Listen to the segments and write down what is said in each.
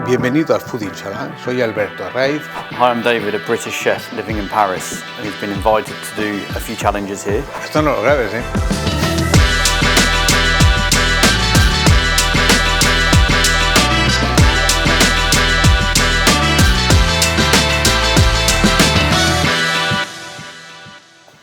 Bienvenido al Foodie-Challenges. Soy Alberto Herraiz. Hi, I'm David, a British chef living in Paris, who's been invited to do a few challenges here. Esto no lo grabes, ¿eh?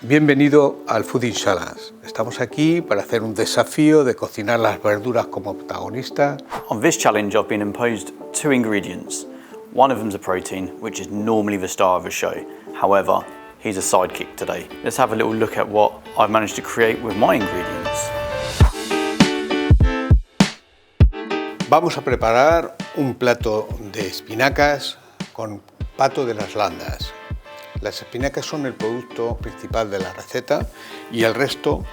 Bienvenido al Foodie-Challenges. Estamos aquí para hacer un desafío de cocinar las verduras como protagonista. On this challenge, I've been imposed two ingredients. One of them's a protein, which is normally the star of a show. However, he's a sidekick today. Let's have a little look at what I've managed to create with my ingredients. Vamos a preparar un plato de espinacas con pato de las landas. Las espinacas son el producto principal de la receta y el resto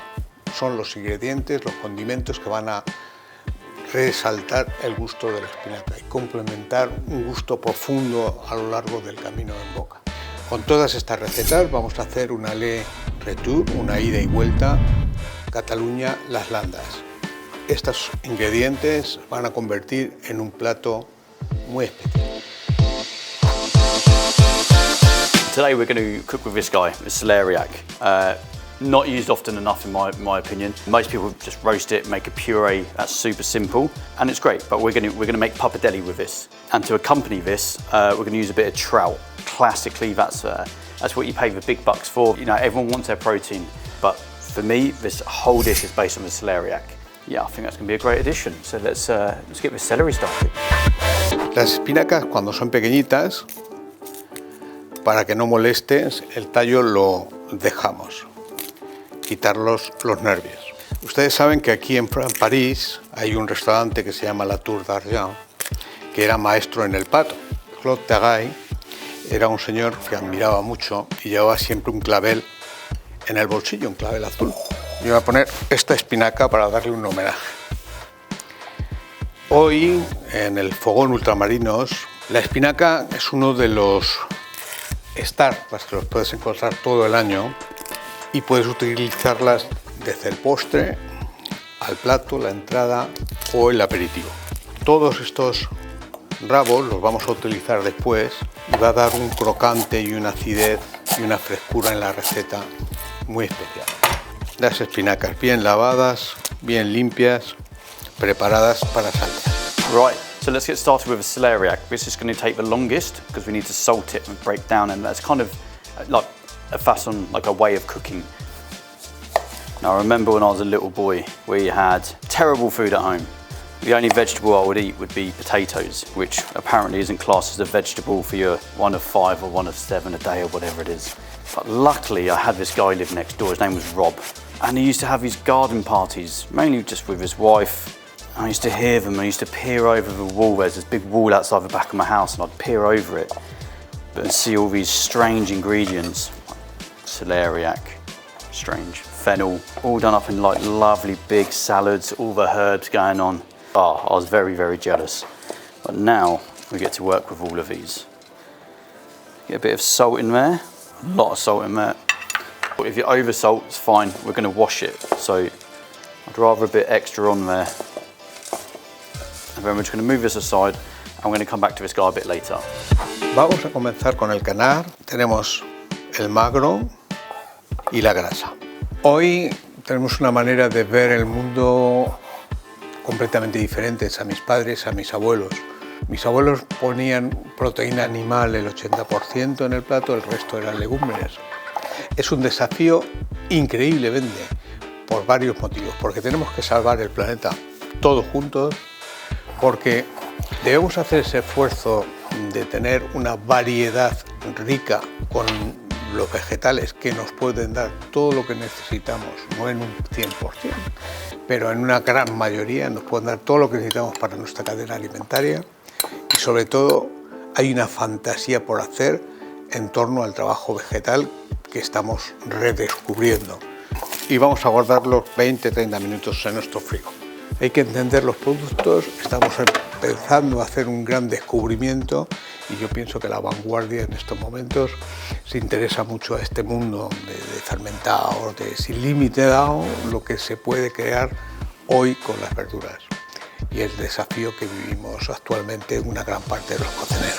son los ingredientes, los condimentos que van a resaltar el gusto de la espinaca y complementar un gusto profundo a lo largo del camino en boca. Con todas estas recetas vamos a hacer un aller-retour, una ida y vuelta, Cataluña, las landas. Estos ingredientes van a convertir en un plato muy especial. Today we're going to cook with this guy, a celeriac. Not used often enough in my opinion. Most people just roast it, make a puree. That's super simple and it's great, but we're going to make pappardelle with this. And to accompany this, we're going to use a bit of trout. Classically, that's what you pay the big bucks for. You know, everyone wants their protein, but for me, this whole dish is based on the celeriac. Yeah, I think that's going to be a great addition. So let's get the celery started. Las espinacas, cuando son pequeñitas, para que no molestes, el tallo lo dejamos. Quitar los nervios. Ustedes saben que aquí en París hay un restaurante que se llama La Tour d'Argent, que era maestro en el pato. g.g.A era un señor que admiraba mucho y llevaba siempre un clavel en el bolsillo, un clavel azul. Yo voy a poner esta espinaca para darle un homenaje. Hoy, en el fogón ultramarinos, la espinaca es uno de los stars que los puedes encontrar todo el año y puedes utilizarlas desde el postre al plato, la entrada o el aperitivo. Todos estos rabos los vamos a utilizar después y va a dar un crocante y una acidez y una frescura en la receta muy especial. Las espinacas bien lavadas, bien limpias, preparadas para saltear. Right, so let's get started with a celeriac. This is going to take the longest because we need to salt it and break down, and that's kind of like a façon, like a way of cooking. Now I remember when I was a little boy, we had terrible food at home. The only vegetable I would eat would be potatoes, which apparently isn't classed as a vegetable for your 1 of 5 or 1 of 7 a day or whatever it is. But luckily I had this guy live next door, his name was Rob, and he used to have these garden parties, mainly just with his wife. I used to hear them, I used to peer over the wall. There's this big wall outside the back of my house and I'd peer over it and see all these strange ingredients. Celeriac, strange, fennel, all done up in like lovely big salads, all the herbs going on. Oh, I was very, very jealous. But now we get to work with all of these. Get a bit of salt in there, a lot of salt in there. If you over salt, it's fine, we're going to wash it. So I'd rather a bit extra on there. And then we're just going to move this aside. I'm going to come back to this guy a bit later. Vamos a comenzar con el canar. Tenemos el magro y la grasa. Hoy tenemos una manera de ver el mundo completamente diferentes a mis padres, a mis abuelos. Mis abuelos ponían proteína animal el 80% en el plato, el resto eran legumbres. Es un desafío increíblemente por varios motivos, porque tenemos que salvar el planeta todos juntos, porque debemos hacer ese esfuerzo de tener una variedad rica con los vegetales que nos pueden dar todo lo que necesitamos, no en un 100%, pero en una gran mayoría nos pueden dar todo lo que necesitamos para nuestra cadena alimentaria y sobre todo hay una fantasía por hacer en torno al trabajo vegetal que estamos redescubriendo y vamos a guardarlos 20-30 minutos en nuestro frigo. Hay que entender los productos, estamos empezando a hacer un gran descubrimiento y yo pienso que la vanguardia en estos momentos se interesa mucho a este mundo de fermentados, de sin límite dado, lo que se puede crear hoy con las verduras. y el desafío que vivimos actualmente una gran parte de los cocineros.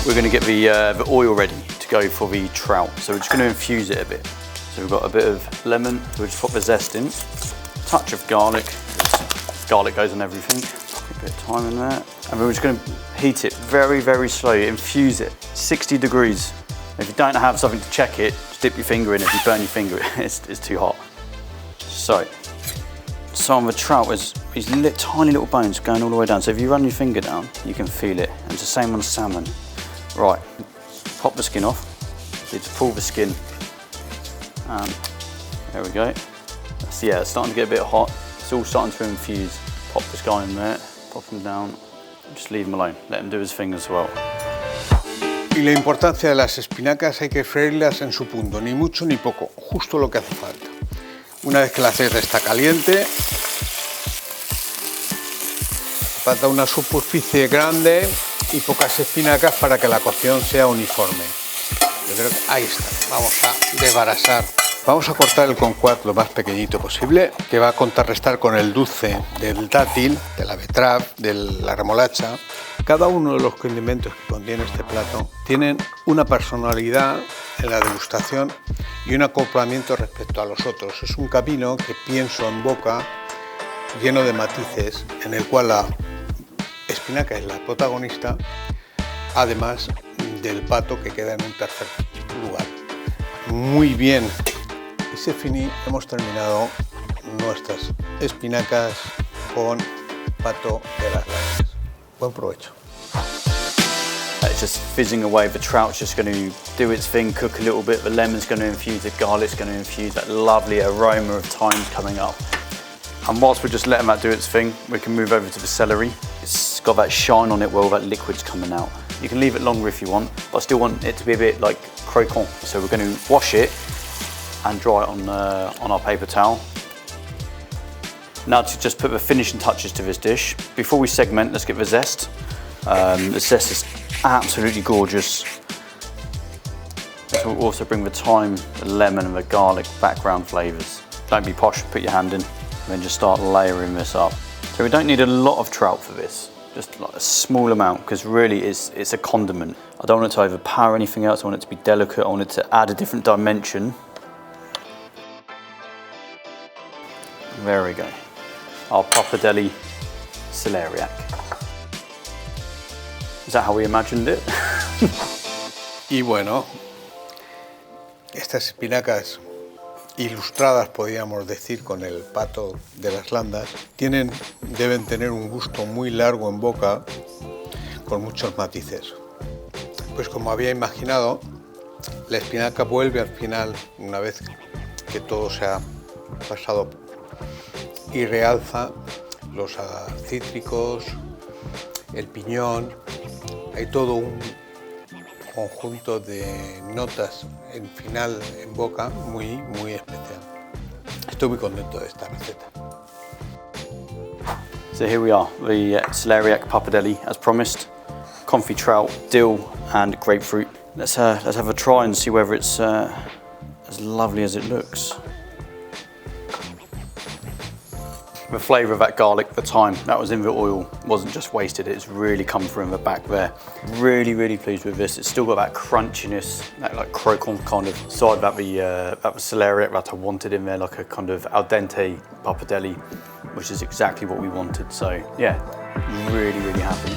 We're going to get the oil ready to go for the trout, so we're just going to infuse it a bit. So we've got a bit of lemon, so we'll just pop the zest in, touch of garlic. Garlic goes on everything. A bit of thyme in there, and we're just going to heat it very, very slowly. Infuse it 60 degrees. If you don't have something to check it, just dip your finger in. If you burn your finger, it's too hot. So some of the trout is these tiny little bones going all the way down. So if you run your finger down, you can feel it. And it's the same on salmon. Right, pop the skin off. Need to pull the skin. And there we go. Yeah, it's starting to get a bit hot. It's all starting to infuse. Pop this guy in there, pop him down. Just leave him alone. Let him do his thing as well. Y la importancia de las espinacas hay que freírlas en su punto, ni mucho ni poco, justo lo que hace falta. Una vez que el aceite está caliente, falta una superficie grande y pocas espinacas para que la cocción sea uniforme. Yo creo que ahí está. Vamos a desbarasar. Vamos a cortar el kumquat lo más pequeñito posible, que va a contrarrestar con el dulce del dátil, de la betrave, de la remolacha. Cada uno de los condimentos que contiene este plato tienen una personalidad en la degustación y un acoplamiento respecto a los otros. Es un camino que pienso en boca, lleno de matices, en el cual la espinaca es la protagonista, además del pato que queda en un tercer lugar. Muy bien. Y se finí, hemos terminado nuestras espinacas con pato de las landas. Buen provecho. It's just fizzing away. The trout's just going to do its thing, cook a little bit. The lemon's going to infuse, the garlic's going to infuse, that lovely aroma of thyme's coming up. And whilst we're just letting that do its thing, we can move over to the celery. It's got that shine on it where all that liquid's coming out. You can leave it longer if you want, but I still want it to be a bit like croquant. So we're going to wash it and dry it on our paper towel. Now to just put the finishing touches to this dish. Before we segment, let's get the zest. The zest is absolutely gorgeous. This will also bring the thyme, the lemon and the garlic background flavours. Don't be posh, put your hand in, and then just start layering this up. So we don't need a lot of trout for this, just like a small amount, because really it's a condiment. I don't want it to overpower anything else, I want it to be delicate, I want it to add a different dimension. There we go. Our pappardelle celeriac. Is that how we imagined it? Y bueno, estas espinacas ilustradas, podríamos decir, con el pato de las landas, deben tener un gusto muy largo en boca, con muchos matices. Pues como había imaginado, la espinaca vuelve al final, una vez que todo se ha pasado, y realza los cítricos, el piñón. Hay todo un conjunto de notas en final en boca muy especial. Estoy muy contento de esta receta. So here we are, the celeriac pappardelle as promised. Confit trout, dill and grapefruit. Let's have a try and see whether it's as lovely as it looks. The flavour of that garlic, the thyme, that was in the oil, wasn't just wasted, it's really come through in the back there. Really pleased with this. It's still got that crunchiness, that like croquant kind of side that the celeriac that I wanted in there, like a kind of al dente pappardelle, which is exactly what we wanted. So yeah, really happy.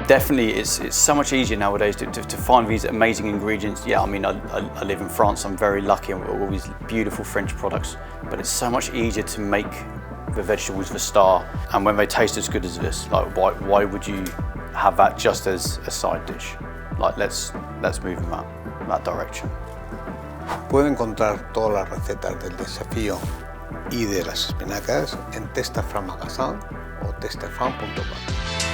Definitely, it's so much easier nowadays to find these amazing ingredients. Yeah, I mean, I live in France, I'm very lucky and we've got all these beautiful French products, but it's so much easier to make the vegetables the star. And when they taste as good as this, like why would you have that just as a side dish? Like let's move in that direction. Pueden encontrar todas las recetas del desafío y de las espinacas en testafranmagasin o testafran.com.